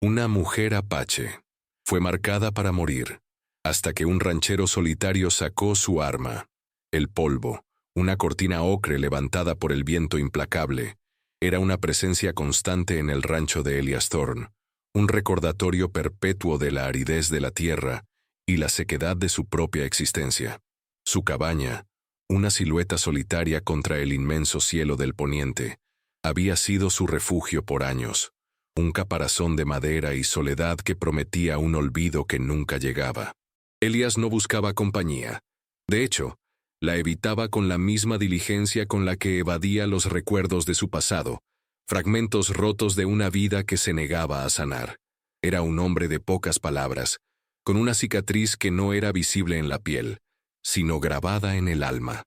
Una mujer apache. Fue marcada para morir, hasta que un ranchero solitario sacó su arma. El polvo, una cortina ocre levantada por el viento implacable, era una presencia constante en el rancho de Elias Thorne, un recordatorio perpetuo de la aridez de la tierra y la sequedad de su propia existencia. Su cabaña, una silueta solitaria contra el inmenso cielo del poniente, había sido su refugio por años, un caparazón de madera y soledad que prometía un olvido que nunca llegaba. Elias no buscaba compañía. De hecho, la evitaba con la misma diligencia con la que evadía los recuerdos de su pasado, fragmentos rotos de una vida que se negaba a sanar. Era un hombre de pocas palabras, con una cicatriz que no era visible en la piel, sino grabada en el alma,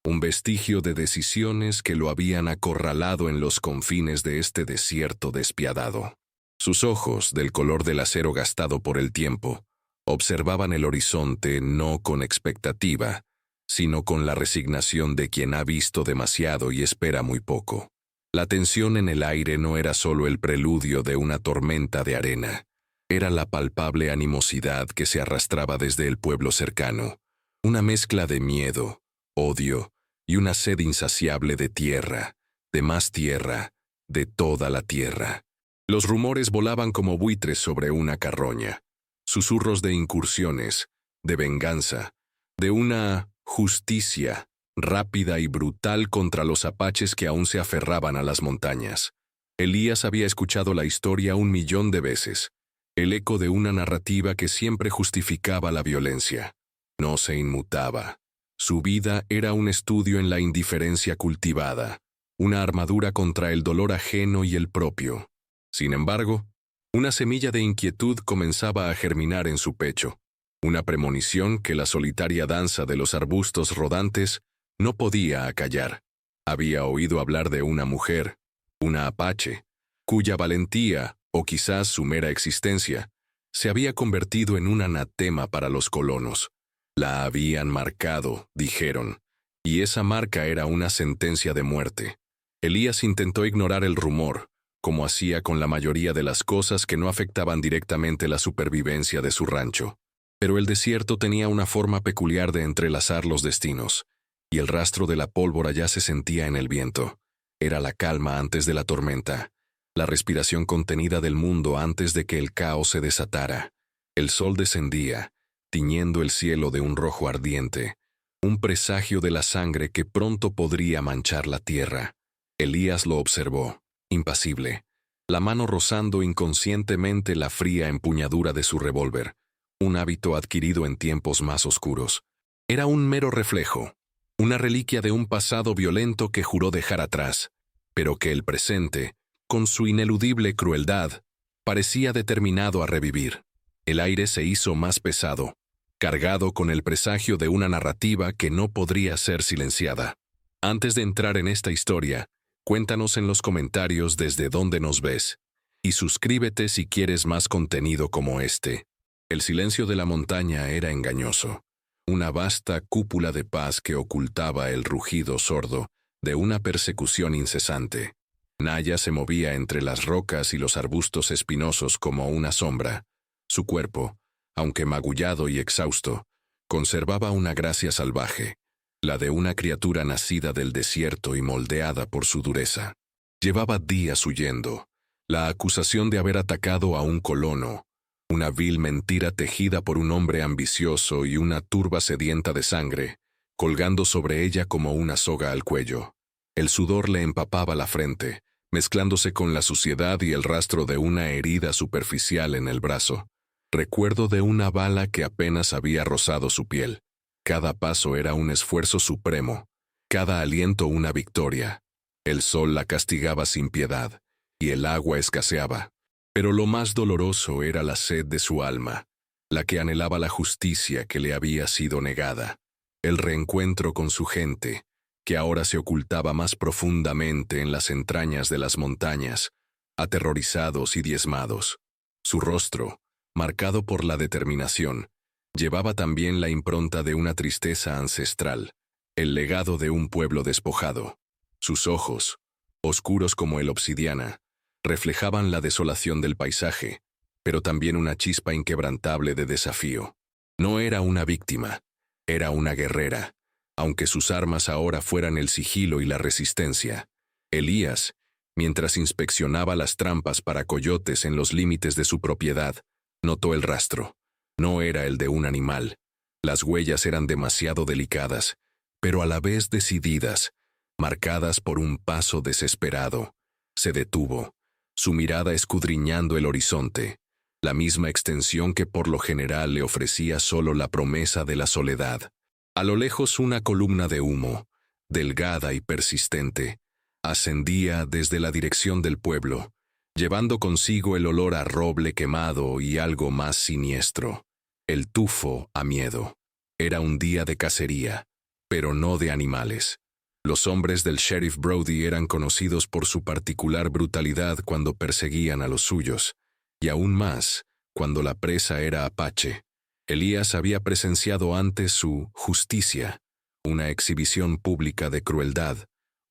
un vestigio de decisiones que lo habían acorralado en los confines de este desierto despiadado. Sus ojos, del color del acero gastado por el tiempo, observaban el horizonte no con expectativa, sino con la resignación de quien ha visto demasiado y espera muy poco. La tensión en el aire no era solo el preludio de una tormenta de arena, era la palpable animosidad que se arrastraba desde el pueblo cercano, una mezcla de miedo, odio y una sed insaciable de tierra, de más tierra, de toda la tierra. Los rumores volaban como buitres sobre una carroña, susurros de incursiones, de venganza, de una justicia rápida y brutal contra los apaches que aún se aferraban a las montañas. Elías había escuchado la historia 1.000.000 de veces, el eco de una narrativa que siempre justificaba la violencia. No se inmutaba. Su vida era un estudio en la indiferencia cultivada, una armadura contra el dolor ajeno y el propio. Sin embargo, una semilla de inquietud comenzaba a germinar en su pecho, una premonición que la solitaria danza de los arbustos rodantes no podía acallar. Había oído hablar de una mujer, una apache, cuya valentía, o quizás su mera existencia, se había convertido en un anatema para los colonos. La habían marcado, dijeron, y esa marca era una sentencia de muerte. Elías intentó ignorar el rumor, como hacía con la mayoría de las cosas que no afectaban directamente la supervivencia de su rancho. Pero el desierto tenía una forma peculiar de entrelazar los destinos, y el rastro de la pólvora ya se sentía en el viento. Era la calma antes de la tormenta, la respiración contenida del mundo antes de que el caos se desatara. El sol descendía, tiñendo el cielo de un rojo ardiente, un presagio de la sangre que pronto podría manchar la tierra. Elías lo observó, impasible, la mano rozando inconscientemente la fría empuñadura de su revólver, un hábito adquirido en tiempos más oscuros. Era un mero reflejo, una reliquia de un pasado violento que juró dejar atrás, pero que el presente, con su ineludible crueldad, parecía determinado a revivir. El aire se hizo más pesado, cargado con el presagio de una narrativa que no podría ser silenciada. Antes de entrar en esta historia, cuéntanos en los comentarios desde dónde nos ves, y suscríbete si quieres más contenido como este. El silencio de la montaña era engañoso, una vasta cúpula de paz que ocultaba el rugido sordo de una persecución incesante. Naya se movía entre las rocas y los arbustos espinosos como una sombra. Su cuerpo, aunque magullado y exhausto, conservaba una gracia salvaje, la de una criatura nacida del desierto y moldeada por su dureza. Llevaba días huyendo, la acusación de haber atacado a un colono, una vil mentira tejida por un hombre ambicioso y una turba sedienta de sangre, colgando sobre ella como una soga al cuello. El sudor le empapaba la frente, mezclándose con la suciedad y el rastro de una herida superficial en el brazo. Recuerdo de una bala que apenas había rozado su piel. Cada paso era un esfuerzo supremo, cada aliento una victoria. El sol la castigaba sin piedad, y el agua escaseaba. Pero lo más doloroso era la sed de su alma, la que anhelaba la justicia que le había sido negada, el reencuentro con su gente, que ahora se ocultaba más profundamente en las entrañas de las montañas, aterrorizados y diezmados. Su rostro, marcado por la determinación, llevaba también la impronta de una tristeza ancestral, el legado de un pueblo despojado. Sus ojos, oscuros como el obsidiana, reflejaban la desolación del paisaje, pero también una chispa inquebrantable de desafío. No era una víctima, era una guerrera, aunque sus armas ahora fueran el sigilo y la resistencia. Elías, mientras inspeccionaba las trampas para coyotes en los límites de su propiedad, notó el rastro. No era el de un animal. Las huellas eran demasiado delicadas, pero a la vez decididas, marcadas por un paso desesperado. Se detuvo, su mirada escudriñando el horizonte, la misma extensión que por lo general le ofrecía solo la promesa de la soledad. A lo lejos una columna de humo, delgada y persistente, ascendía desde la dirección del pueblo, llevando consigo el olor a roble quemado y algo más siniestro, el tufo a miedo. Era un día de cacería, pero no de animales. Los hombres del sheriff Brody eran conocidos por su particular brutalidad cuando perseguían a los suyos, y aún más cuando la presa era apache. Elías había presenciado antes su justicia, una exhibición pública de crueldad,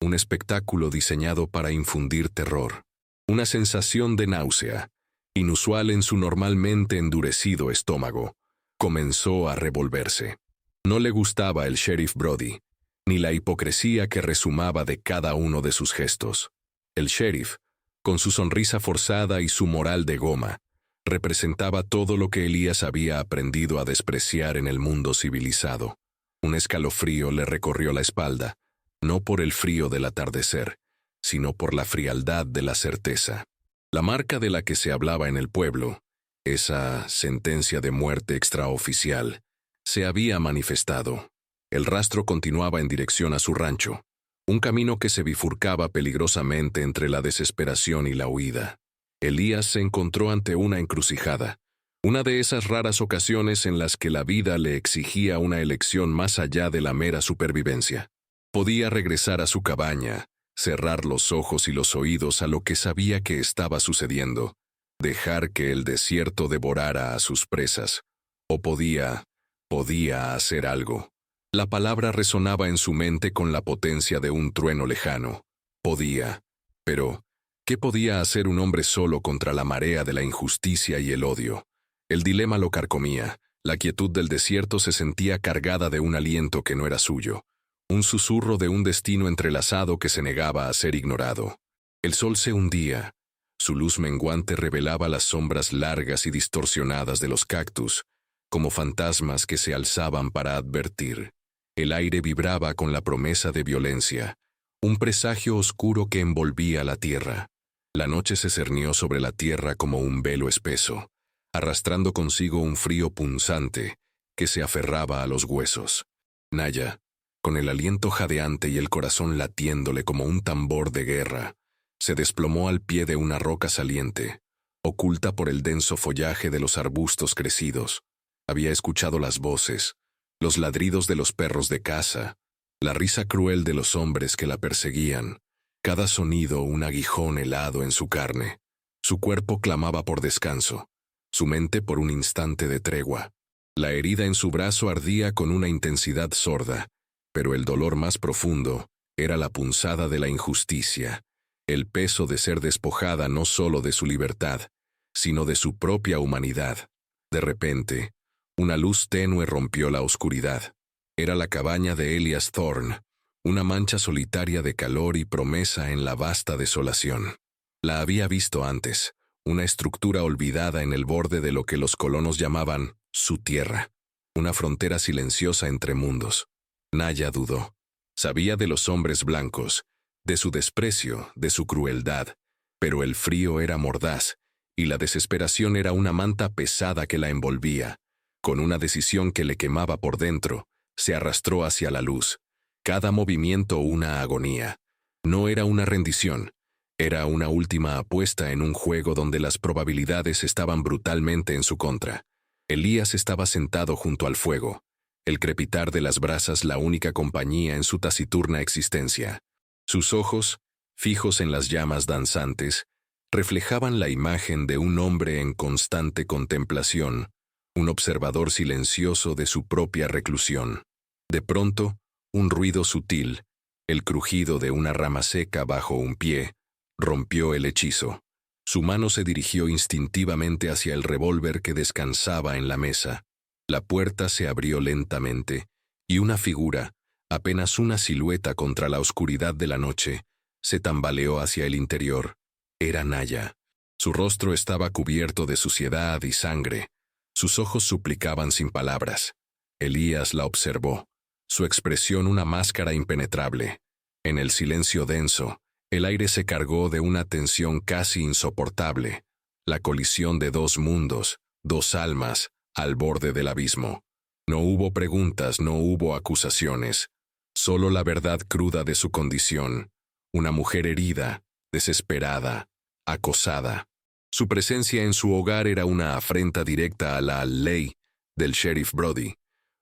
un espectáculo diseñado para infundir terror. Una sensación de náusea, inusual en su normalmente endurecido estómago, comenzó a revolverse. No le gustaba el sheriff Brody, ni la hipocresía que rezumaba de cada uno de sus gestos. El sheriff, con su sonrisa forzada y su moral de goma, representaba todo lo que Elías había aprendido a despreciar en el mundo civilizado. Un escalofrío le recorrió la espalda, no por el frío del atardecer, sino por la frialdad de la certeza. La marca de la que se hablaba en el pueblo, esa sentencia de muerte extraoficial, se había manifestado. El rastro continuaba en dirección a su rancho, un camino que se bifurcaba peligrosamente entre la desesperación y la huida. Elías se encontró ante una encrucijada, una de esas raras ocasiones en las que la vida le exigía una elección más allá de la mera supervivencia. Podía regresar a su cabaña, cerrar los ojos y los oídos a lo que sabía que estaba sucediendo, dejar que el desierto devorara a sus presas, o podía hacer algo. La palabra resonaba en su mente con la potencia de un trueno lejano. Podía. Pero, ¿qué podía hacer un hombre solo contra la marea de la injusticia y el odio? El dilema lo carcomía. La quietud del desierto se sentía cargada de un aliento que no era suyo, un susurro de un destino entrelazado que se negaba a ser ignorado. El sol se hundía. Su luz menguante revelaba las sombras largas y distorsionadas de los cactus, como fantasmas que se alzaban para advertir. El aire vibraba con la promesa de violencia, un presagio oscuro que envolvía la tierra. La noche se cernió sobre la tierra como un velo espeso, arrastrando consigo un frío punzante que se aferraba a los huesos. Naya, con el aliento jadeante y el corazón latiéndole como un tambor de guerra, se desplomó al pie de una roca saliente, oculta por el denso follaje de los arbustos crecidos. Había escuchado las voces, los ladridos de los perros de caza, la risa cruel de los hombres que la perseguían, cada sonido un aguijón helado en su carne. Su cuerpo clamaba por descanso, su mente por un instante de tregua. La herida en su brazo ardía con una intensidad sorda, pero el dolor más profundo era la punzada de la injusticia, el peso de ser despojada no solo de su libertad, sino de su propia humanidad. De repente, una luz tenue rompió la oscuridad. Era la cabaña de Elías Thorne, una mancha solitaria de calor y promesa en la vasta desolación. La había visto antes, una estructura olvidada en el borde de lo que los colonos llamaban su tierra, una frontera silenciosa entre mundos. Naya dudó. Sabía de los hombres blancos, de su desprecio, de su crueldad, pero el frío era mordaz, y la desesperación era una manta pesada que la envolvía. Con una decisión que le quemaba por dentro, se arrastró hacia la luz. Cada movimiento una agonía. No era una rendición, era una última apuesta en un juego donde las probabilidades estaban brutalmente en su contra. Elías estaba sentado junto al fuego, el crepitar de las brasas la única compañía en su taciturna existencia. Sus ojos, fijos en las llamas danzantes, reflejaban la imagen de un hombre en constante contemplación, un observador silencioso de su propia reclusión. De pronto, un ruido sutil, el crujido de una rama seca bajo un pie, rompió el hechizo. Su mano se dirigió instintivamente hacia el revólver que descansaba en la mesa. La puerta se abrió lentamente, y una figura, apenas una silueta contra la oscuridad de la noche, se tambaleó hacia el interior. Era Naya. Su rostro estaba cubierto de suciedad y sangre. Sus ojos suplicaban sin palabras. Elías la observó, su expresión una máscara impenetrable. En el silencio denso, el aire se cargó de una tensión casi insoportable, la colisión de dos mundos, dos almas, al borde del abismo. No hubo preguntas, no hubo acusaciones, solo la verdad cruda de su condición, una mujer herida, desesperada, acosada. Su presencia en su hogar era una afrenta directa a la ley del sheriff Brody,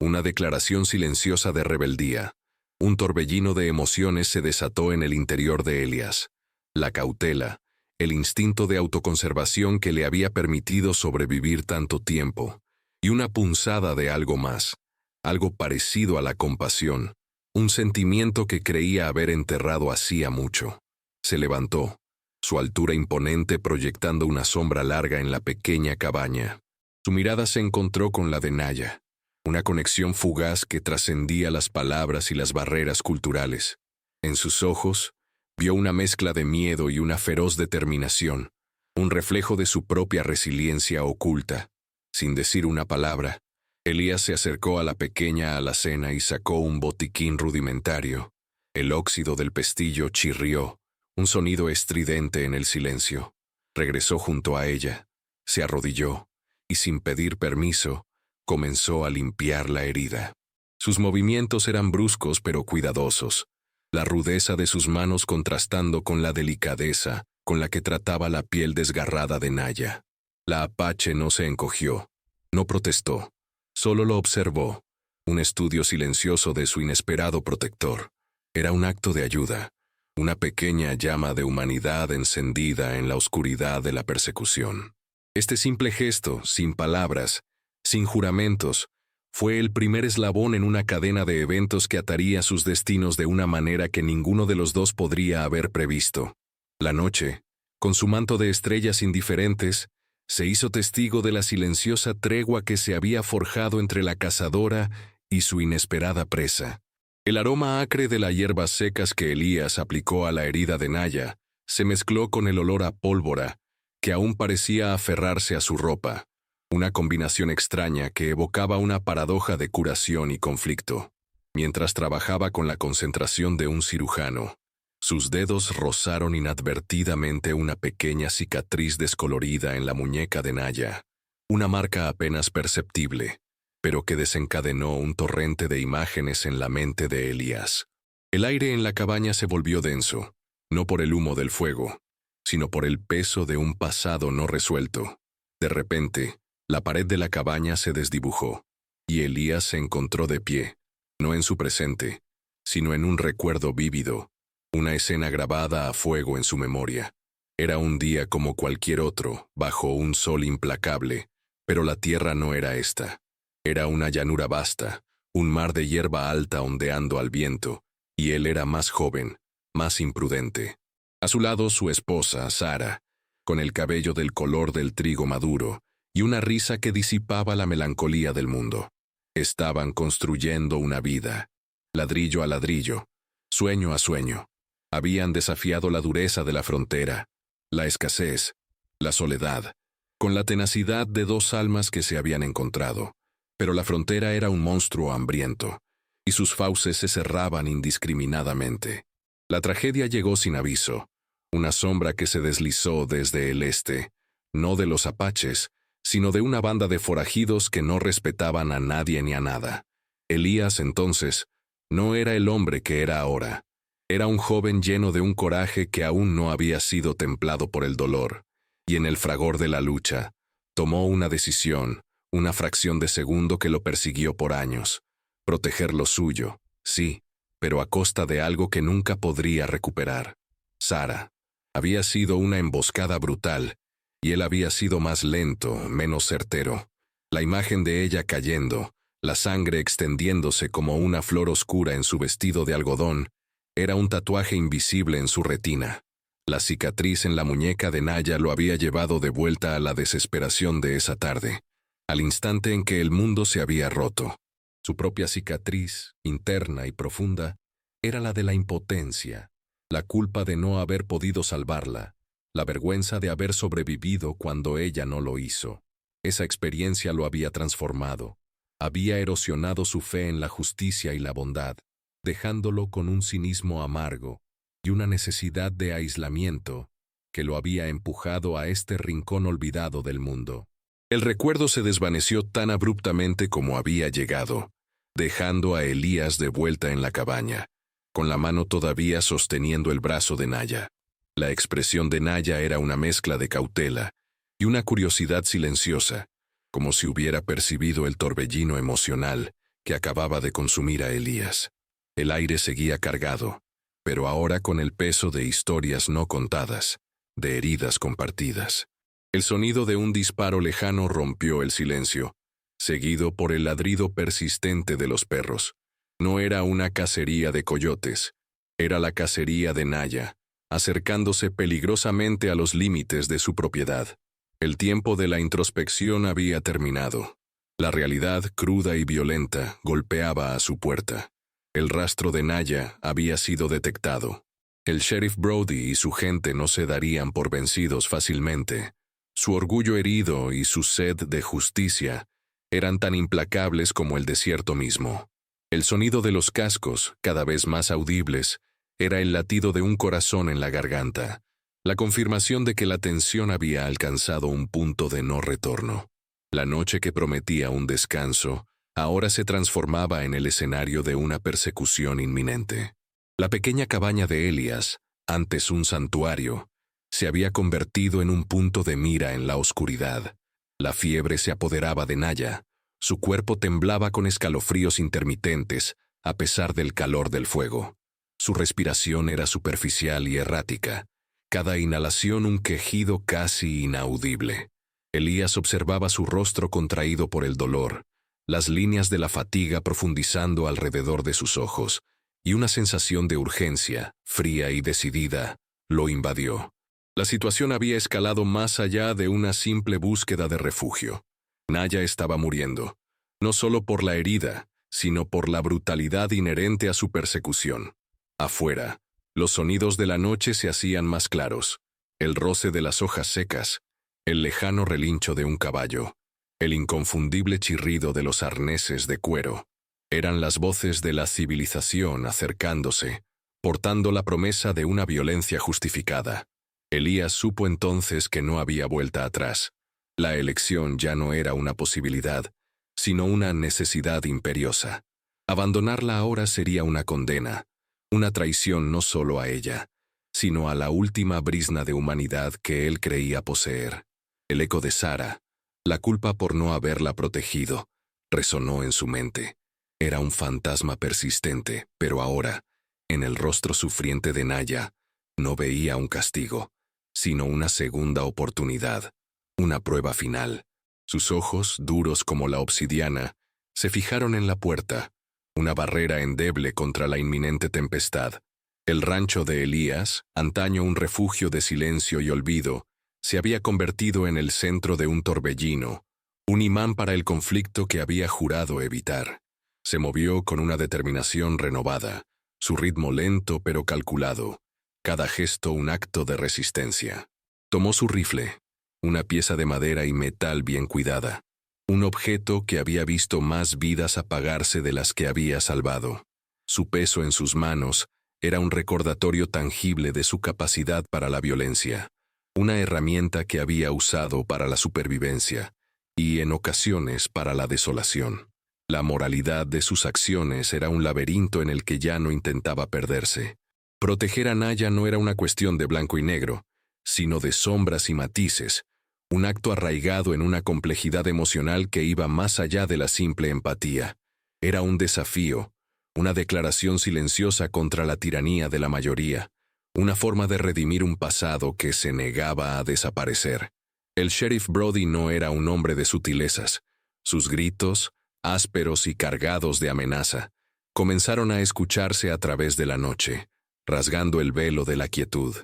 una declaración silenciosa de rebeldía. Un torbellino de emociones se desató en el interior de Elías. La cautela, el instinto de autoconservación que le había permitido sobrevivir tanto tiempo, y una punzada de algo más, algo parecido a la compasión, un sentimiento que creía haber enterrado hacía mucho. Se levantó, su altura imponente proyectando una sombra larga en la pequeña cabaña. Su mirada se encontró con la de Naya, una conexión fugaz que trascendía las palabras y las barreras culturales. En sus ojos, vio una mezcla de miedo y una feroz determinación, un reflejo de su propia resiliencia oculta. Sin decir una palabra, Elías se acercó a la pequeña alacena y sacó un botiquín rudimentario. El óxido del pestillo chirrió, un sonido estridente en el silencio. Regresó junto a ella, se arrodilló, y sin pedir permiso, comenzó a limpiar la herida. Sus movimientos eran bruscos pero cuidadosos, la rudeza de sus manos contrastando con la delicadeza con la que trataba la piel desgarrada de Naya. La apache no se encogió, no protestó, solo lo observó, un estudio silencioso de su inesperado protector. Era un acto de ayuda, una pequeña llama de humanidad encendida en la oscuridad de la persecución. Este simple gesto, sin palabras, sin juramentos, fue el primer eslabón en una cadena de eventos que ataría sus destinos de una manera que ninguno de los dos podría haber previsto. La noche, con su manto de estrellas indiferentes, se hizo testigo de la silenciosa tregua que se había forjado entre la cazadora y su inesperada presa. El aroma acre de las hierbas secas que Elías aplicó a la herida de Naya se mezcló con el olor a pólvora, que aún parecía aferrarse a su ropa, una combinación extraña que evocaba una paradoja de curación y conflicto. Mientras trabajaba con la concentración de un cirujano, sus dedos rozaron inadvertidamente una pequeña cicatriz descolorida en la muñeca de Naya, una marca apenas perceptible, pero que desencadenó un torrente de imágenes en la mente de Elías. El aire en la cabaña se volvió denso, no por el humo del fuego, sino por el peso de un pasado no resuelto. De repente, la pared de la cabaña se desdibujó, y Elías se encontró de pie, no en su presente, sino en un recuerdo vívido, una escena grabada a fuego en su memoria. Era un día como cualquier otro, bajo un sol implacable, pero la tierra no era esta. Era una llanura vasta, un mar de hierba alta ondeando al viento, y él era más joven, más imprudente. A su lado su esposa, Sara, con el cabello del color del trigo maduro, y una risa que disipaba la melancolía del mundo. Estaban construyendo una vida, ladrillo a ladrillo, sueño a sueño. Habían desafiado la dureza de la frontera, la escasez, la soledad, con la tenacidad de dos almas que se habían encontrado. Pero la frontera era un monstruo hambriento, y sus fauces se cerraban indiscriminadamente. La tragedia llegó sin aviso, una sombra que se deslizó desde el este, no de los apaches, sino de una banda de forajidos que no respetaban a nadie ni a nada. Elías, entonces, no era el hombre que era ahora. Era un joven lleno de un coraje que aún no había sido templado por el dolor, y en el fragor de la lucha, tomó una decisión, una fracción de segundo que lo persiguió por años. Proteger lo suyo, sí, pero a costa de algo que nunca podría recuperar. Sara. Había sido una emboscada brutal, y él había sido más lento, menos certero. La imagen de ella cayendo, la sangre extendiéndose como una flor oscura en su vestido de algodón, era un tatuaje invisible en su retina. La cicatriz en la muñeca de Naya lo había llevado de vuelta a la desesperación de esa tarde, al instante en que el mundo se había roto. Su propia cicatriz, interna y profunda, era la de la impotencia, la culpa de no haber podido salvarla, la vergüenza de haber sobrevivido cuando ella no lo hizo. Esa experiencia lo había transformado, había erosionado su fe en la justicia y la bondad, dejándolo con un cinismo amargo y una necesidad de aislamiento que lo había empujado a este rincón olvidado del mundo. El recuerdo se desvaneció tan abruptamente como había llegado, dejando a Elías de vuelta en la cabaña, con la mano todavía sosteniendo el brazo de Naya. La expresión de Naya era una mezcla de cautela y una curiosidad silenciosa, como si hubiera percibido el torbellino emocional que acababa de consumir a Elías. El aire seguía cargado, pero ahora con el peso de historias no contadas, de heridas compartidas. El sonido de un disparo lejano rompió el silencio, seguido por el ladrido persistente de los perros. No era una cacería de coyotes, era la cacería de Naya, acercándose peligrosamente a los límites de su propiedad. El tiempo de la introspección había terminado. La realidad cruda y violenta golpeaba a su puerta. El rastro de Naya había sido detectado. El sheriff Brody y su gente no se darían por vencidos fácilmente. Su orgullo herido y su sed de justicia eran tan implacables como el desierto mismo. El sonido de los cascos, cada vez más audibles, era el latido de un corazón en la garganta, la confirmación de que la tensión había alcanzado un punto de no retorno. La noche que prometía un descanso, ahora se transformaba en el escenario de una persecución inminente. La pequeña cabaña de Elías, antes un santuario, se había convertido en un punto de mira en la oscuridad. La fiebre se apoderaba de Naya. Su cuerpo temblaba con escalofríos intermitentes, a pesar del calor del fuego. Su respiración era superficial y errática. Cada inhalación un quejido casi inaudible. Elías observaba su rostro contraído por el dolor, las líneas de la fatiga profundizando alrededor de sus ojos, y una sensación de urgencia, fría y decidida, lo invadió. La situación había escalado más allá de una simple búsqueda de refugio. Naya estaba muriendo, no solo por la herida, sino por la brutalidad inherente a su persecución. Afuera, los sonidos de la noche se hacían más claros, el roce de las hojas secas, el lejano relincho de un caballo, el inconfundible chirrido de los arneses de cuero. Eran las voces de la civilización acercándose, portando la promesa de una violencia justificada. Elías supo entonces que no había vuelta atrás. La elección ya no era una posibilidad, sino una necesidad imperiosa. Abandonarla ahora sería una condena, una traición no solo a ella, sino a la última brizna de humanidad que él creía poseer. El eco de Sara, la culpa por no haberla protegido, resonó en su mente. Era un fantasma persistente, pero ahora, en el rostro sufriente de Naya, no veía un castigo, sino una segunda oportunidad, una prueba final. Sus ojos, duros como la obsidiana, se fijaron en la puerta, una barrera endeble contra la inminente tempestad. El rancho de Elías, antaño un refugio de silencio y olvido, se había convertido en el centro de un torbellino, un imán para el conflicto que había jurado evitar. Se movió con una determinación renovada, su ritmo lento pero calculado, cada gesto un acto de resistencia. Tomó su rifle, una pieza de madera y metal bien cuidada, un objeto que había visto más vidas apagarse de las que había salvado. Su peso en sus manos era un recordatorio tangible de su capacidad para la violencia, una herramienta que había usado para la supervivencia y, en ocasiones, para la desolación. La moralidad de sus acciones era un laberinto en el que ya no intentaba perderse. Proteger a Naya no era una cuestión de blanco y negro, sino de sombras y matices, un acto arraigado en una complejidad emocional que iba más allá de la simple empatía. Era un desafío, una declaración silenciosa contra la tiranía de la mayoría, una forma de redimir un pasado que se negaba a desaparecer. El sheriff Brody no era un hombre de sutilezas. Sus gritos, ásperos y cargados de amenaza, comenzaron a escucharse a través de la noche, rasgando el velo de la quietud.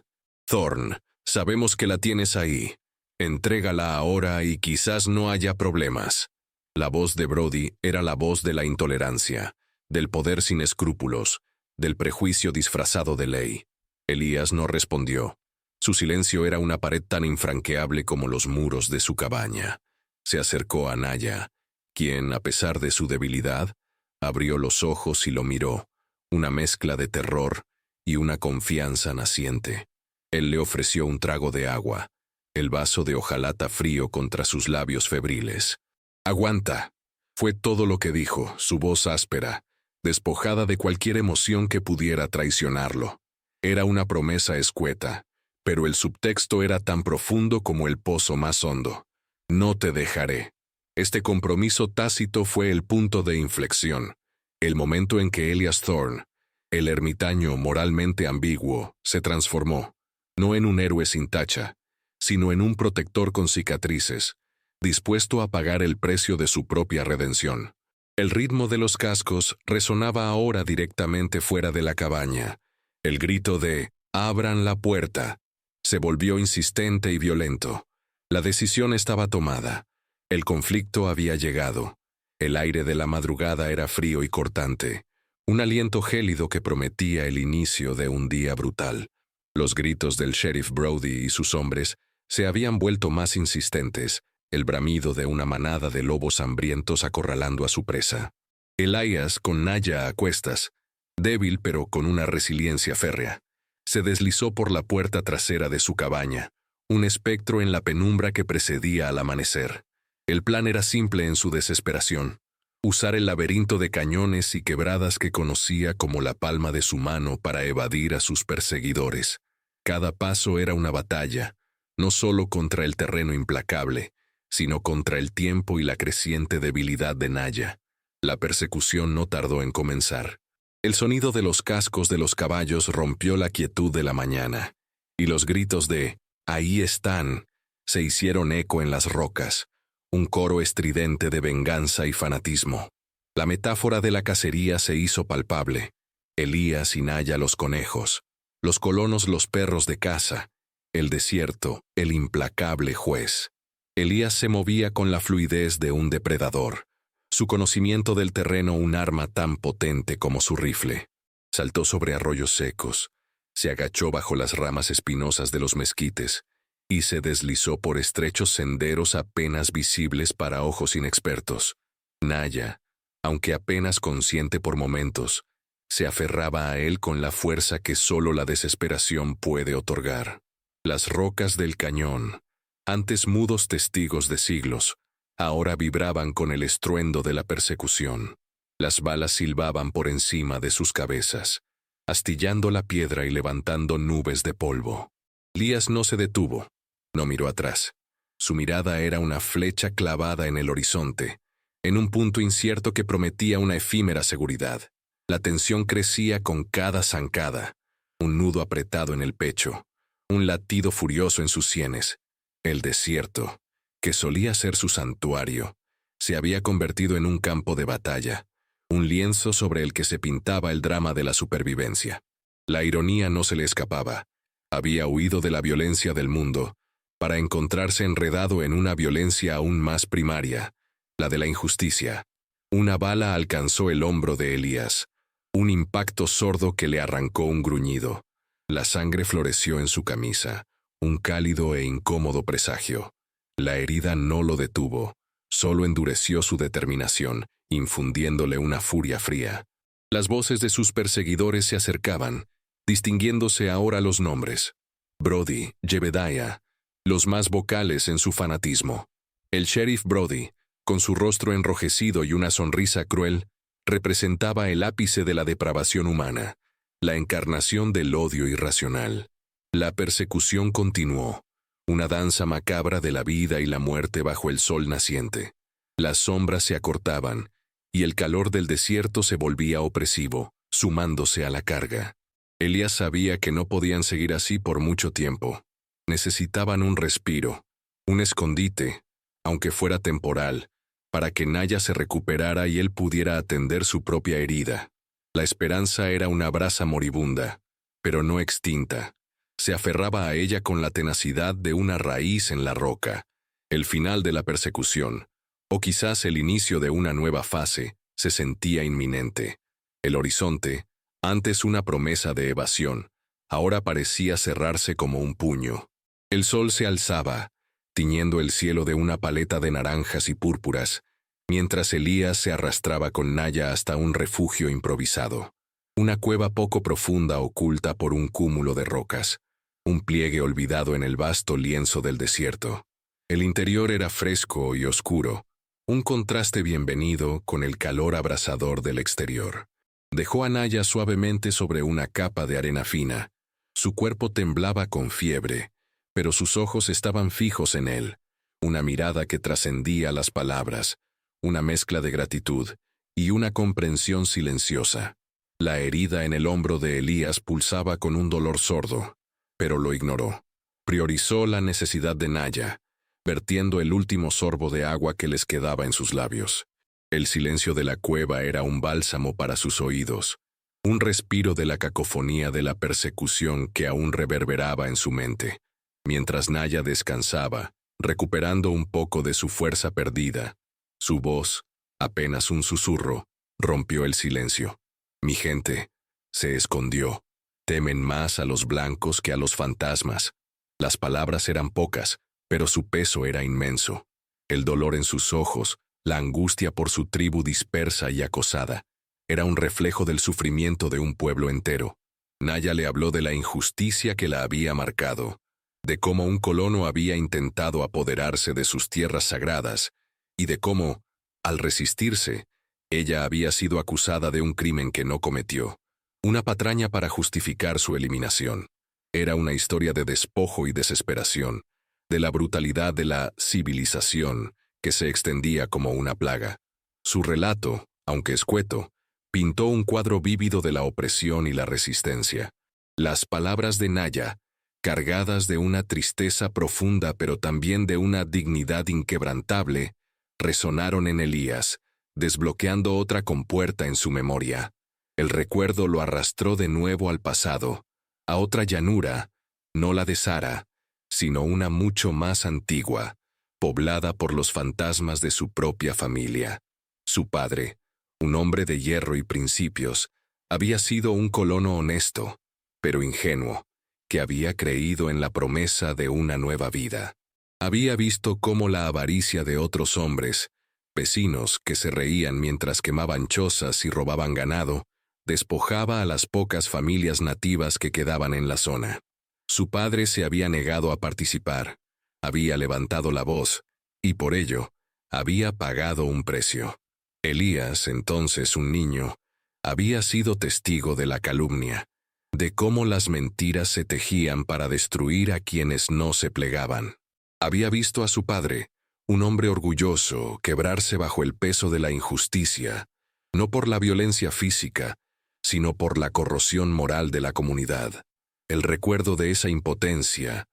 Thorn, sabemos que la tienes ahí. Entrégala ahora y quizás no haya problemas. La voz de Brody era la voz de la intolerancia, del poder sin escrúpulos, del prejuicio disfrazado de ley. Elías no respondió. Su silencio era una pared tan infranqueable como los muros de su cabaña. Se acercó a Naya, quien, a pesar de su debilidad, abrió los ojos y lo miró, una mezcla de terror y una confianza naciente. Él le ofreció un trago de agua, el vaso de hojalata frío contra sus labios febriles. «Aguanta», fue todo lo que dijo, su voz áspera, despojada de cualquier emoción que pudiera traicionarlo. Era una promesa escueta, pero el subtexto era tan profundo como el pozo más hondo. «No te dejaré». Este compromiso tácito fue el punto de inflexión, el momento en que Elias Thorn, el ermitaño moralmente ambiguo, se transformó, no en un héroe sin tacha, sino en un protector con cicatrices, dispuesto a pagar el precio de su propia redención. El ritmo de los cascos resonaba ahora directamente fuera de la cabaña. El grito de «¡Abran la puerta!» se volvió insistente y violento. La decisión estaba tomada. El conflicto había llegado. El aire de la madrugada era frío y cortante, un aliento gélido que prometía el inicio de un día brutal. Los gritos del sheriff Brody y sus hombres se habían vuelto más insistentes, el bramido de una manada de lobos hambrientos acorralando a su presa. Elías, con Naya a cuestas, débil pero con una resiliencia férrea, se deslizó por la puerta trasera de su cabaña, un espectro en la penumbra que precedía al amanecer. El plan era simple en su desesperación: usar el laberinto de cañones y quebradas que conocía como la palma de su mano para evadir a sus perseguidores. Cada paso era una batalla, no solo contra el terreno implacable, sino contra el tiempo y la creciente debilidad de Naya. La persecución no tardó en comenzar. El sonido de los cascos de los caballos rompió la quietud de la mañana, y los gritos de «Ahí están» se hicieron eco en las rocas, un coro estridente de venganza y fanatismo. La metáfora de la cacería se hizo palpable. Elías y Naya los conejos, los colonos los perros de caza, el desierto el implacable juez. Elías se movía con la fluidez de un depredador, su conocimiento del terreno un arma tan potente como su rifle. Saltó sobre arroyos secos, se agachó bajo las ramas espinosas de los mezquites y se deslizó por estrechos senderos apenas visibles para ojos inexpertos. Naya, aunque apenas consciente por momentos, se aferraba a él con la fuerza que solo la desesperación puede otorgar. Las rocas del cañón, antes mudos testigos de siglos, ahora vibraban con el estruendo de la persecución. Las balas silbaban por encima de sus cabezas, astillando la piedra y levantando nubes de polvo. Elías no se detuvo, no miró atrás. Su mirada era una flecha clavada en el horizonte, en un punto incierto que prometía una efímera seguridad. La tensión crecía con cada zancada, un nudo apretado en el pecho, un latido furioso en sus sienes. El desierto, que solía ser su santuario, se había convertido en un campo de batalla, un lienzo sobre el que se pintaba el drama de la supervivencia. La ironía no se le escapaba. Había huido de la violencia del mundo para encontrarse enredado en una violencia aún más primaria, la de la injusticia. Una bala alcanzó el hombro de Elías, un impacto sordo que le arrancó un gruñido. La sangre floreció en su camisa, un cálido e incómodo presagio. La herida no lo detuvo, solo endureció su determinación, infundiéndole una furia fría. Las voces de sus perseguidores se acercaban, distinguiéndose ahora los nombres. Brody, Jebediah, los más vocales en su fanatismo. El sheriff Brody, con su rostro enrojecido y una sonrisa cruel, representaba el ápice de la depravación humana, la encarnación del odio irracional. La persecución continuó, una danza macabra de la vida y la muerte bajo el sol naciente. Las sombras se acortaban, y el calor del desierto se volvía opresivo, sumándose a la carga. Elías sabía que no podían seguir así por mucho tiempo. Necesitaban un respiro, un escondite, aunque fuera temporal, para que Naya se recuperara y él pudiera atender su propia herida. La esperanza era una brasa moribunda, pero no extinta. Se aferraba a ella con la tenacidad de una raíz en la roca. El final de la persecución, o quizás el inicio de una nueva fase, se sentía inminente. El horizonte, antes una promesa de evasión, ahora parecía cerrarse como un puño. El sol se alzaba, tiñendo el cielo de una paleta de naranjas y púrpuras, mientras Elías se arrastraba con Naya hasta un refugio improvisado. Una cueva poco profunda oculta por un cúmulo de rocas, un pliegue olvidado en el vasto lienzo del desierto. El interior era fresco y oscuro, un contraste bienvenido con el calor abrasador del exterior. Dejó a Naya suavemente sobre una capa de arena fina. Su cuerpo temblaba con fiebre, pero sus ojos estaban fijos en él, una mirada que trascendía las palabras, una mezcla de gratitud y una comprensión silenciosa. La herida en el hombro de Elías pulsaba con un dolor sordo, pero lo ignoró. Priorizó la necesidad de Naya, vertiendo el último sorbo de agua que les quedaba en sus labios. El silencio de la cueva era un bálsamo para sus oídos, un respiro de la cacofonía de la persecución que aún reverberaba en su mente. Mientras Naya descansaba, recuperando un poco de su fuerza perdida, su voz, apenas un susurro, rompió el silencio. Mi gente se escondió. Temen más a los blancos que a los fantasmas. Las palabras eran pocas, pero su peso era inmenso. El dolor en sus ojos, la angustia por su tribu dispersa y acosada, era un reflejo del sufrimiento de un pueblo entero. Naya le habló de la injusticia que la había marcado, de cómo un colono había intentado apoderarse de sus tierras sagradas, y de cómo, al resistirse, ella había sido acusada de un crimen que no cometió, una patraña para justificar su eliminación. Era una historia de despojo y desesperación, de la brutalidad de la civilización que se extendía como una plaga. Su relato, aunque escueto, pintó un cuadro vívido de la opresión y la resistencia. Las palabras de Naya, cargadas de una tristeza profunda pero también de una dignidad inquebrantable, resonaron en Elías, desbloqueando otra compuerta en su memoria. El recuerdo lo arrastró de nuevo al pasado, a otra llanura, no la de Sara, sino una mucho más antigua, poblada por los fantasmas de su propia familia. Su padre, un hombre de hierro y principios, había sido un colono honesto, pero ingenuo, que había creído en la promesa de una nueva vida. Había visto cómo la avaricia de otros hombres, vecinos que se reían mientras quemaban chozas y robaban ganado, despojaba a las pocas familias nativas que quedaban en la zona. Su padre se había negado a participar, había levantado la voz, y por ello, había pagado un precio. Elías, entonces un niño, había sido testigo de la calumnia, de cómo las mentiras se tejían para destruir a quienes no se plegaban. Había visto a su padre, un hombre orgulloso, quebrarse bajo el peso de la injusticia, no por la violencia física, sino por la corrosión moral de la comunidad. El recuerdo de esa impotencia,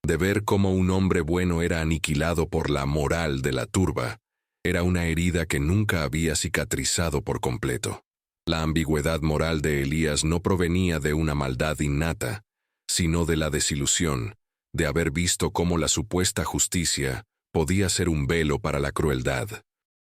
de ver cómo un hombre bueno era aniquilado por la moral de la turba, era una herida que nunca había cicatrizado por completo. La ambigüedad moral de Elías no provenía de una maldad innata, sino de la desilusión, de haber visto cómo la supuesta justicia podía ser un velo para la crueldad.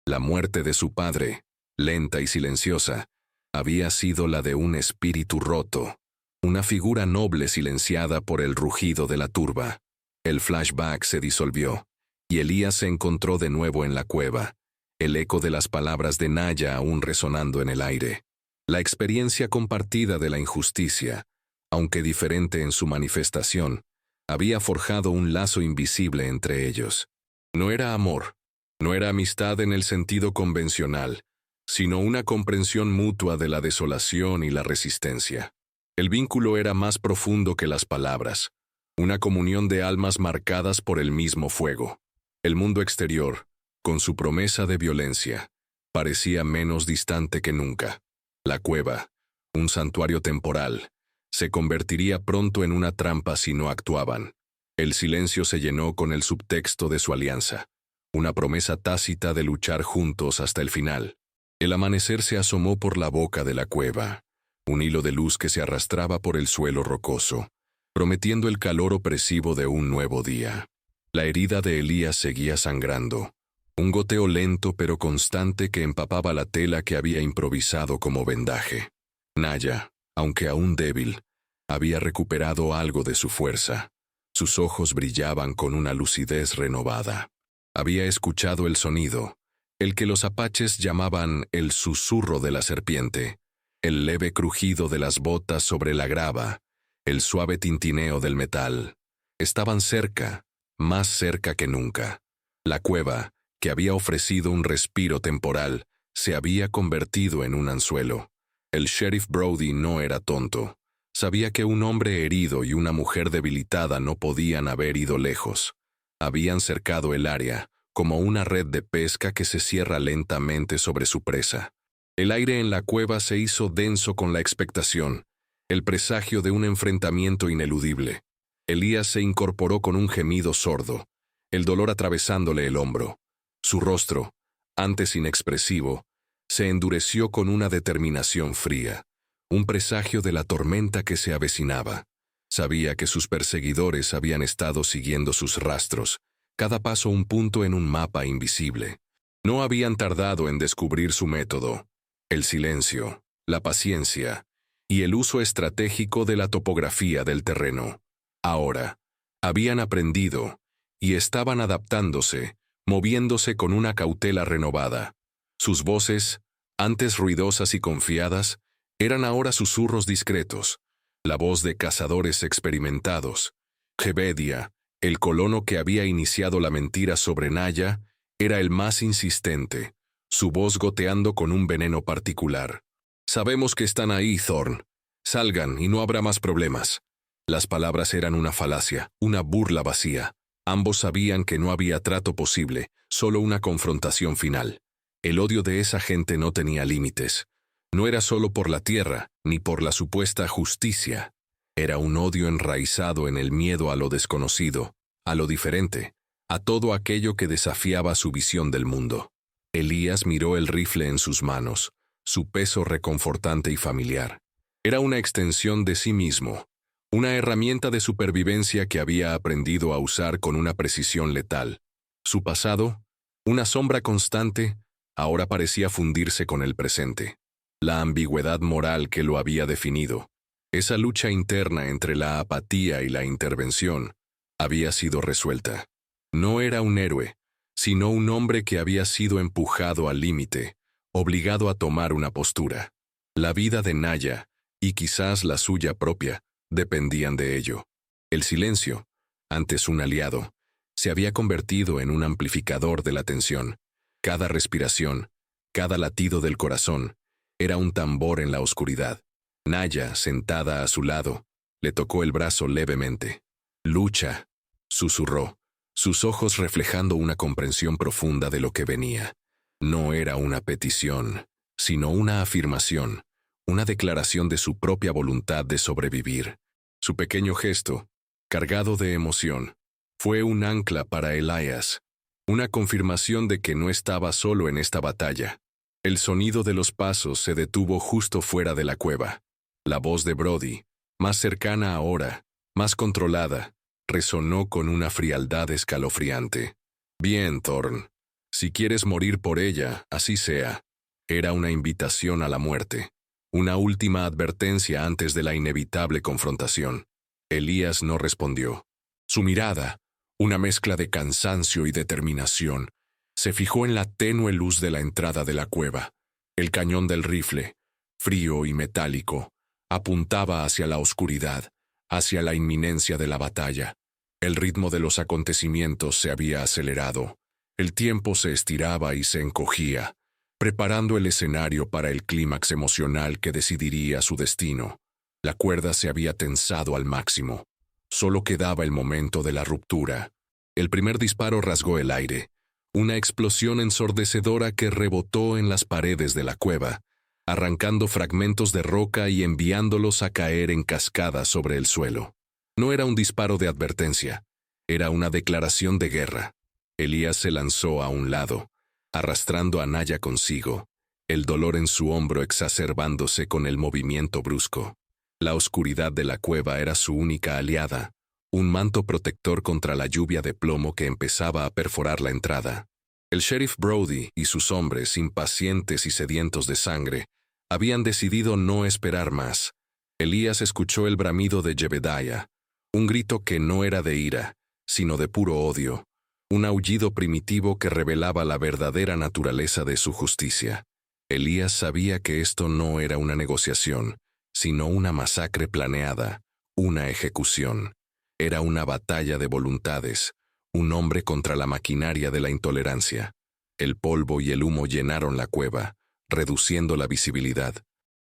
La muerte de su padre, lenta y silenciosa, había sido la de un espíritu roto, una figura noble silenciada por el rugido de la turba. El flashback se disolvió, y Elías se encontró de nuevo en la cueva, el eco de las palabras de Naya aún resonando en el aire. La experiencia compartida de la injusticia, aunque diferente en su manifestación, había forjado un lazo invisible entre ellos. No era amor, no era amistad en el sentido convencional, sino una comprensión mutua de la desolación y la resistencia. El vínculo era más profundo que las palabras, una comunión de almas marcadas por el mismo fuego. El mundo exterior, con su promesa de violencia, parecía menos distante que nunca. La cueva, un santuario temporal, se convertiría pronto en una trampa si no actuaban. El silencio se llenó con el subtexto de su alianza, una promesa tácita de luchar juntos hasta el final. El amanecer se asomó por la boca de la cueva, un hilo de luz que se arrastraba por el suelo rocoso, prometiendo el calor opresivo de un nuevo día. La herida de Elías seguía sangrando, un goteo lento pero constante que empapaba la tela que había improvisado como vendaje. Naya, aunque aún débil, había recuperado algo de su fuerza. Sus ojos brillaban con una lucidez renovada. Había escuchado el sonido, el que los apaches llamaban el susurro de la serpiente, el leve crujido de las botas sobre la grava, el suave tintineo del metal. Estaban cerca, más cerca que nunca. La cueva, que había ofrecido un respiro temporal, se había convertido en un anzuelo. El sheriff Brody no era tonto. Sabía que un hombre herido y una mujer debilitada no podían haber ido lejos. Habían cercado el área, como una red de pesca que se cierra lentamente sobre su presa. El aire en la cueva se hizo denso con la expectación, el presagio de un enfrentamiento ineludible. Elías se incorporó con un gemido sordo, el dolor atravesándole el hombro. Su rostro, antes inexpresivo, se endureció con una determinación fría, un presagio de la tormenta que se avecinaba. Sabía que sus perseguidores habían estado siguiendo sus rastros, cada paso un punto en un mapa invisible. No habían tardado en descubrir su método: el silencio, la paciencia y el uso estratégico de la topografía del terreno. Ahora, habían aprendido y estaban adaptándose, moviéndose con una cautela renovada. Sus voces, antes ruidosas y confiadas, eran ahora susurros discretos, la voz de cazadores experimentados. Jebedia, el colono que había iniciado la mentira sobre Naya, era el más insistente, su voz goteando con un veneno particular. «Sabemos que están ahí, Thorn. Salgan y no habrá más problemas». Las palabras eran una falacia, una burla vacía. Ambos sabían que no había trato posible, solo una confrontación final. El odio de esa gente no tenía límites. No era solo por la tierra, ni por la supuesta justicia. Era un odio enraizado en el miedo a lo desconocido, a lo diferente, a todo aquello que desafiaba su visión del mundo. Elías miró el rifle en sus manos, su peso reconfortante y familiar. Era una extensión de sí mismo, una herramienta de supervivencia que había aprendido a usar con una precisión letal. Su pasado, una sombra constante, ahora parecía fundirse con el presente. La ambigüedad moral que lo había definido, esa lucha interna entre la apatía y la intervención, había sido resuelta. No era un héroe, sino un hombre que había sido empujado al límite, obligado a tomar una postura. La vida de Naya, y quizás la suya propia, dependían de ello. El silencio, antes un aliado, se había convertido en un amplificador de la tensión. Cada respiración, cada latido del corazón, era un tambor en la oscuridad. Naya, sentada a su lado, le tocó el brazo levemente. «Lucha», susurró, sus ojos reflejando una comprensión profunda de lo que venía. No era una petición, sino una afirmación, una declaración de su propia voluntad de sobrevivir. Su pequeño gesto, cargado de emoción, fue un ancla para Elías, una confirmación de que no estaba solo en esta batalla. El sonido de los pasos se detuvo justo fuera de la cueva. La voz de Brody, más cercana ahora, más controlada, resonó con una frialdad escalofriante. «Bien, Thorn. Si quieres morir por ella, así sea». Era una invitación a la muerte, una última advertencia antes de la inevitable confrontación. Elías no respondió. Su mirada, una mezcla de cansancio y determinación, se fijó en la tenue luz de la entrada de la cueva. El cañón del rifle, frío y metálico, apuntaba hacia la oscuridad, hacia la inminencia de la batalla. El ritmo de los acontecimientos se había acelerado. El tiempo se estiraba y se encogía, preparando el escenario para el clímax emocional que decidiría su destino. La cuerda se había tensado al máximo. Solo quedaba el momento de la ruptura. El primer disparo rasgó el aire, una explosión ensordecedora que rebotó en las paredes de la cueva, arrancando fragmentos de roca y enviándolos a caer en cascada sobre el suelo. No era un disparo de advertencia, era una declaración de guerra. Elías se lanzó a un lado, arrastrando a Naya consigo, el dolor en su hombro exacerbándose con el movimiento brusco. La oscuridad de la cueva era su única aliada, un manto protector contra la lluvia de plomo que empezaba a perforar la entrada. El sheriff Brody y sus hombres, impacientes y sedientos de sangre, habían decidido no esperar más. Elías escuchó el bramido de Jebediah, un grito que no era de ira, sino de puro odio, un aullido primitivo que revelaba la verdadera naturaleza de su justicia. Elías sabía que esto no era una negociación, sino una masacre planeada, una ejecución. Era una batalla de voluntades, un hombre contra la maquinaria de la intolerancia. El polvo y el humo llenaron la cueva, reduciendo la visibilidad.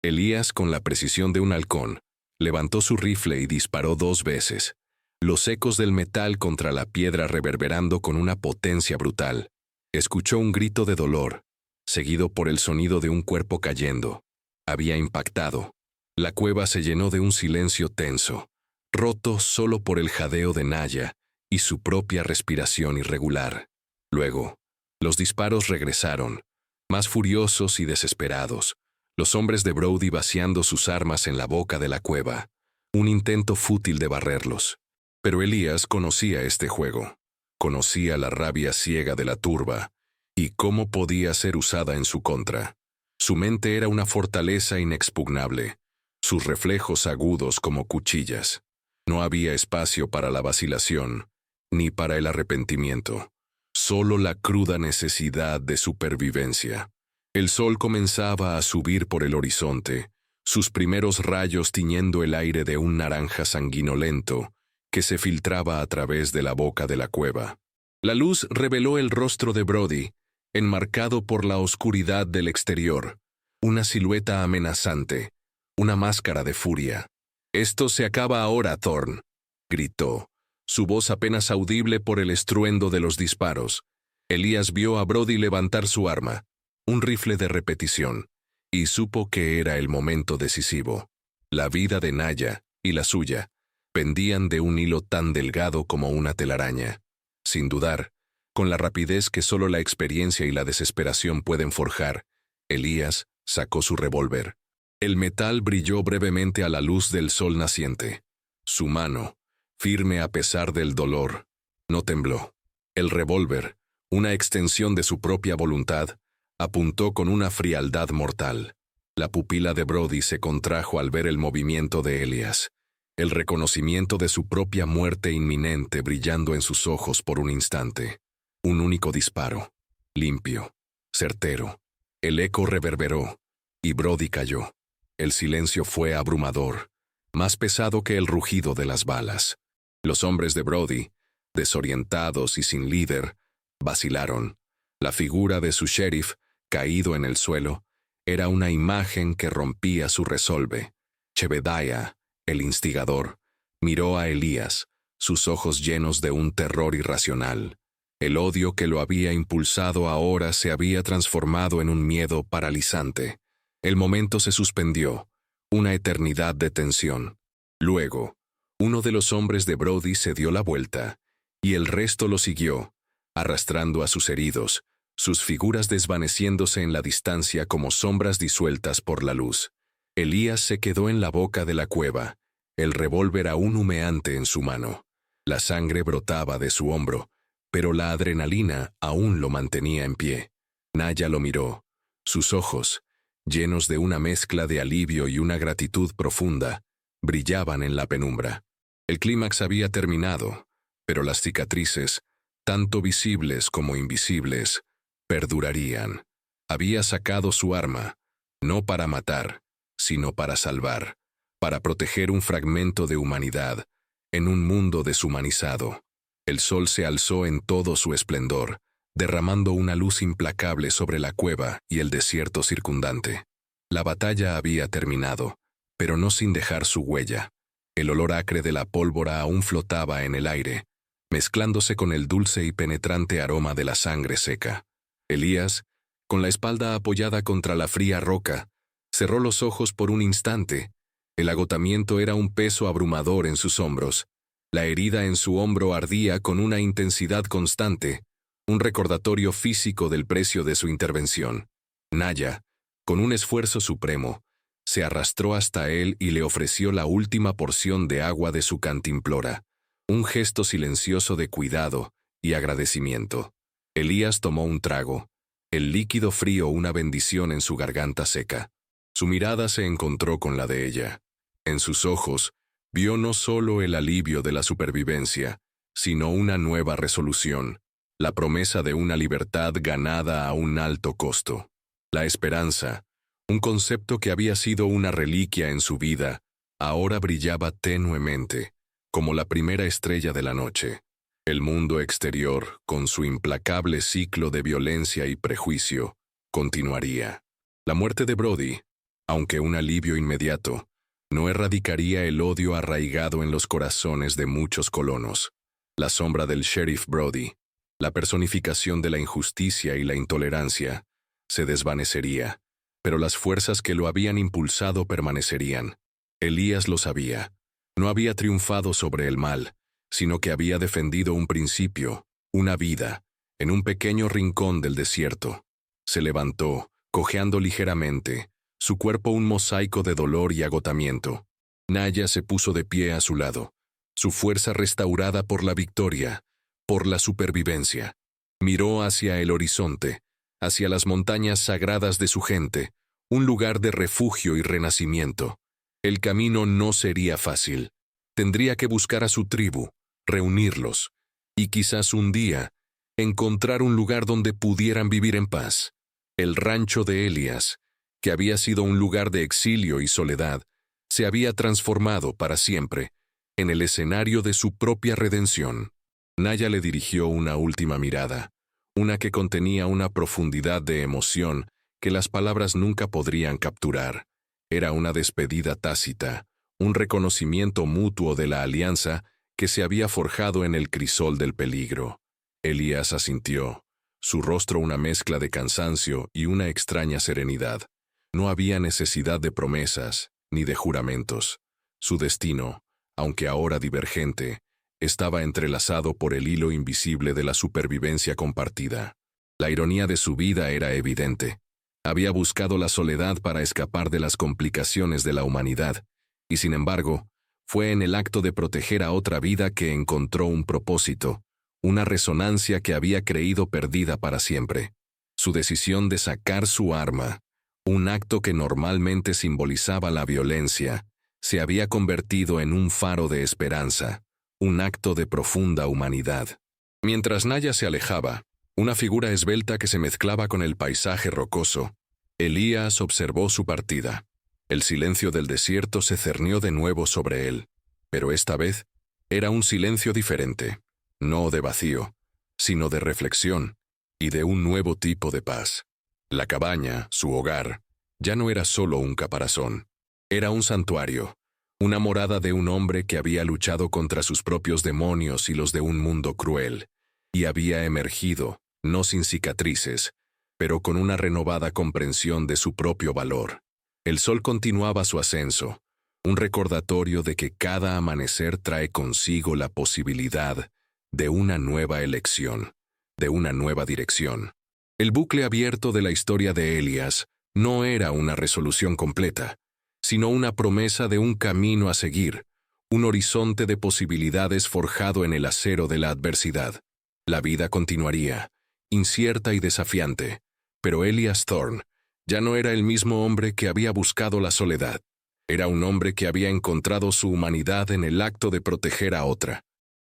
Elías, con la precisión de un halcón, levantó su rifle y disparó 2 veces, los ecos del metal contra la piedra reverberando con una potencia brutal. Escuchó un grito de dolor, seguido por el sonido de un cuerpo cayendo. Había impactado. La cueva se llenó de un silencio tenso, roto solo por el jadeo de Naya y su propia respiración irregular. Luego, los disparos regresaron, más furiosos y desesperados, los hombres de Brody vaciando sus armas en la boca de la cueva, un intento fútil de barrerlos. Pero Elías conocía este juego, conocía la rabia ciega de la turba, y cómo podía ser usada en su contra. Su mente era una fortaleza inexpugnable, sus reflejos agudos como cuchillas. No había espacio para la vacilación, ni para el arrepentimiento, solo la cruda necesidad de supervivencia. El sol comenzaba a subir por el horizonte, sus primeros rayos tiñendo el aire de un naranja sanguinolento que se filtraba a través de la boca de la cueva. La luz reveló el rostro de Brody, enmarcado por la oscuridad del exterior, una silueta amenazante, una máscara de furia. «Esto se acaba ahora, Thorn», gritó, su voz apenas audible por el estruendo de los disparos. Elías vio a Brody levantar su arma, un rifle de repetición, y supo que era el momento decisivo. La vida de Naya y la suya pendían de un hilo tan delgado como una telaraña. Sin dudar, con la rapidez que solo la experiencia y la desesperación pueden forjar, Elías sacó su revólver. El metal brilló brevemente a la luz del sol naciente. Su mano, firme a pesar del dolor, no tembló. El revólver, una extensión de su propia voluntad, apuntó con una frialdad mortal. La pupila de Brody se contrajo al ver el movimiento de Elías, el reconocimiento de su propia muerte inminente brillando en sus ojos por un instante. Un único disparo, limpio, certero. El eco reverberó, y Brody cayó. El silencio fue abrumador, más pesado que el rugido de las balas. Los hombres de Brody, desorientados y sin líder, vacilaron. La figura de su sheriff, caído en el suelo, era una imagen que rompía su resolve. Jebediah, el instigador, miró a Elías, sus ojos llenos de un terror irracional. El odio que lo había impulsado ahora se había transformado en un miedo paralizante. El momento se suspendió, una eternidad de tensión. Luego, uno de los hombres de Brody se dio la vuelta, y el resto lo siguió, arrastrando a sus heridos, sus figuras desvaneciéndose en la distancia como sombras disueltas por la luz. Elías se quedó en la boca de la cueva, el revólver aún humeante en su mano. La sangre brotaba de su hombro, pero la adrenalina aún lo mantenía en pie. Naya lo miró. Sus ojos, llenos de una mezcla de alivio y una gratitud profunda, brillaban en la penumbra. El clímax había terminado, pero las cicatrices, tanto visibles como invisibles, perdurarían. Había sacado su arma, no para matar, sino para salvar, para proteger un fragmento de humanidad en un mundo deshumanizado. El sol se alzó en todo su esplendor, derramando una luz implacable sobre la cueva y el desierto circundante. La batalla había terminado, pero no sin dejar su huella. El olor acre de la pólvora aún flotaba en el aire, mezclándose con el dulce y penetrante aroma de la sangre seca. Elías, con la espalda apoyada contra la fría roca, cerró los ojos por un instante. El agotamiento era un peso abrumador en sus hombros. La herida en su hombro ardía con una intensidad constante, un recordatorio físico del precio de su intervención. Naya, con un esfuerzo supremo, Se arrastró hasta él y le ofreció la última porción de agua de su cantimplora, un gesto silencioso de cuidado y agradecimiento. Elías tomó un trago, el líquido frío una bendición en su garganta seca. Su mirada se encontró con la de ella. En sus ojos, vio no solo el alivio de la supervivencia, sino una nueva resolución, la promesa de una libertad ganada a un alto costo. La esperanza, un concepto que había sido una reliquia en su vida, ahora brillaba tenuemente, como la primera estrella de la noche. El mundo exterior, con su implacable ciclo de violencia y prejuicio, continuaría. La muerte de Brody, aunque un alivio inmediato, no erradicaría el odio arraigado en los corazones de muchos colonos. La sombra del sheriff Brody, la personificación de la injusticia y la intolerancia, se desvanecería, pero las fuerzas que lo habían impulsado permanecerían. Elías lo sabía. No había triunfado sobre el mal, sino que había defendido un principio, una vida, en un pequeño rincón del desierto. Se levantó, cojeando ligeramente, su cuerpo un mosaico de dolor y agotamiento. Naya se puso de pie a su lado, su fuerza restaurada por la victoria, por la supervivencia. Miró hacia el horizonte, hacia las montañas sagradas de su gente, un lugar de refugio y renacimiento. El camino no sería fácil. Tendría que buscar a su tribu, reunirlos, y quizás un día, encontrar un lugar donde pudieran vivir en paz. El rancho de Elías, que había sido un lugar de exilio y soledad, se había transformado para siempre en el escenario de su propia redención. Naya le dirigió una última mirada, una que contenía una profundidad de emoción que las palabras nunca podrían capturar. Era una despedida tácita, un reconocimiento mutuo de la alianza que se había forjado en el crisol del peligro. Elías asintió, su rostro una mezcla de cansancio y una extraña serenidad. No había necesidad de promesas ni de juramentos. Su destino, aunque ahora divergente, estaba entrelazado por el hilo invisible de la supervivencia compartida. La ironía de su vida era evidente. Había buscado la soledad para escapar de las complicaciones de la humanidad, y sin embargo, fue en el acto de proteger a otra vida que encontró un propósito, una resonancia que había creído perdida para siempre. Su decisión de sacar su arma, un acto que normalmente simbolizaba la violencia, se había convertido en un faro de esperanza, un acto de profunda humanidad. Mientras Naya se alejaba, una figura esbelta que se mezclaba con el paisaje rocoso, Elías observó su partida. El silencio del desierto se cernió de nuevo sobre él, pero esta vez era un silencio diferente, no de vacío, sino de reflexión y de un nuevo tipo de paz. La cabaña, su hogar, ya no era solo un caparazón, era un santuario, una morada de un hombre que había luchado contra sus propios demonios y los de un mundo cruel, y había emergido, no sin cicatrices, pero con una renovada comprensión de su propio valor. El sol continuaba su ascenso, un recordatorio de que cada amanecer trae consigo la posibilidad de una nueva elección, de una nueva dirección. El bucle abierto de la historia de Elías no era una resolución completa, sino una promesa de un camino a seguir, un horizonte de posibilidades forjado en el acero de la adversidad. La vida continuaría, incierta y desafiante, pero Elías Thorne ya no era el mismo hombre que había buscado la soledad. Era un hombre que había encontrado su humanidad en el acto de proteger a otra.